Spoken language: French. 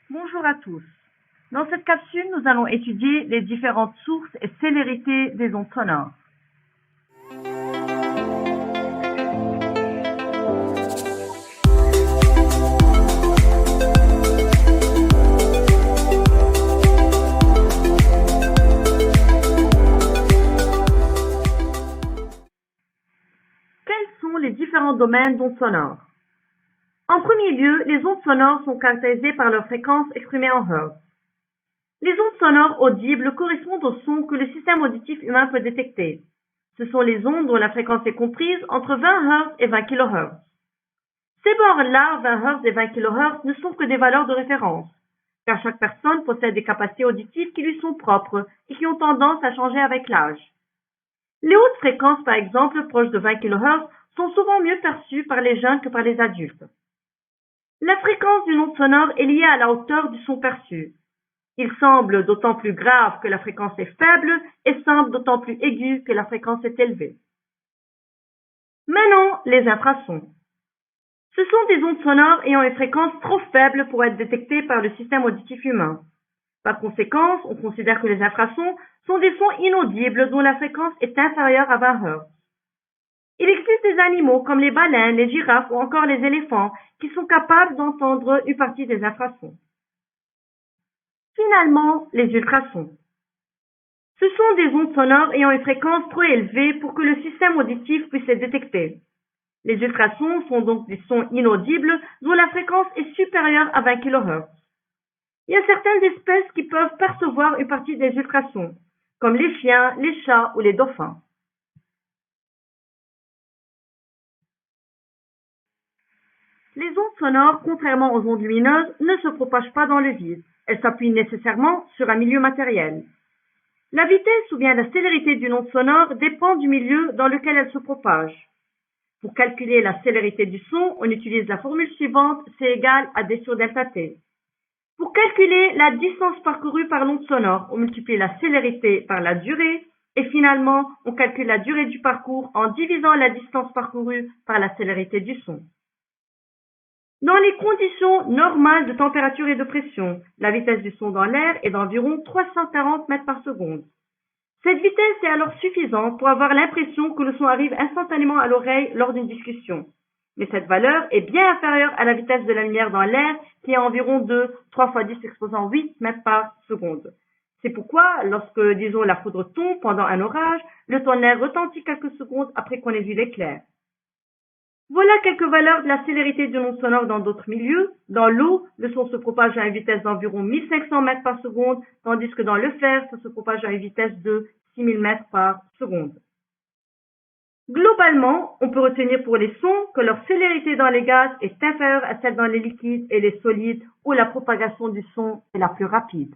Bonjour à tous. Dans cette capsule, nous allons étudier les différentes sources et célérités des ondes sonores. Quels sont les différents domaines d'ondes sonores? En premier lieu, les ondes sonores sont caractérisées par leur fréquence exprimée en Hz. Les ondes sonores audibles correspondent aux sons que le système auditif humain peut détecter. Ce sont les ondes dont la fréquence est comprise entre 20 Hz et 20 kHz. Ces bornes-là, 20 Hz et 20 kHz, ne sont que des valeurs de référence, car chaque personne possède des capacités auditives qui lui sont propres et qui ont tendance à changer avec l'âge. Les hautes fréquences, par exemple, proches de 20 kHz, sont souvent mieux perçues par les jeunes que par les adultes. La fréquence d'une onde sonore est liée à la hauteur du son perçu. Il semble d'autant plus grave que la fréquence est faible et semble d'autant plus aigu que la fréquence est élevée. Maintenant, les infrasons. Ce sont des ondes sonores ayant une fréquence trop faible pour être détectées par le système auditif humain. Par conséquent, on considère que les infrasons sont des sons inaudibles dont la fréquence est inférieure à 20 Hz. Il existe des animaux comme les baleines, les girafes ou encore les éléphants qui sont capables d'entendre une partie des infrasons. Finalement, les ultrasons. Ce sont des ondes sonores ayant une fréquence trop élevée pour que le système auditif puisse les détecter. Les ultrasons sont donc des sons inaudibles dont la fréquence est supérieure à 20 kHz. Il y a certaines espèces qui peuvent percevoir une partie des ultrasons, comme les chiens, les chats ou les dauphins. Les ondes sonores, contrairement aux ondes lumineuses, ne se propagent pas dans le vide. Elles s'appuient nécessairement sur un milieu matériel. La vitesse ou bien la célérité d'une onde sonore dépend du milieu dans lequel elle se propage. Pour calculer la célérité du son, on utilise la formule suivante, C égale à D sur delta T. Pour calculer la distance parcourue par l'onde sonore, on multiplie la célérité par la durée et finalement, on calcule la durée du parcours en divisant la distance parcourue par la célérité du son. Dans les conditions normales de température et de pression, la vitesse du son dans l'air est d'environ 340 mètres par seconde. Cette vitesse est alors suffisante pour avoir l'impression que le son arrive instantanément à l'oreille lors d'une discussion. Mais cette valeur est bien inférieure à la vitesse de la lumière dans l'air qui est environ de 3 fois 10 exposant 8 mètres par seconde. C'est pourquoi, lorsque, disons, la foudre tombe pendant un orage, le tonnerre retentit quelques secondes après qu'on ait vu l'éclair. Voilà quelques valeurs de la célérité d'une onde sonore dans d'autres milieux. Dans l'eau, le son se propage à une vitesse d'environ 1500 mètres par seconde, tandis que dans le fer, ça se propage à une vitesse de 6000 mètres par seconde. Globalement, on peut retenir pour les sons que leur célérité dans les gaz est inférieure à celle dans les liquides et les solides où la propagation du son est la plus rapide.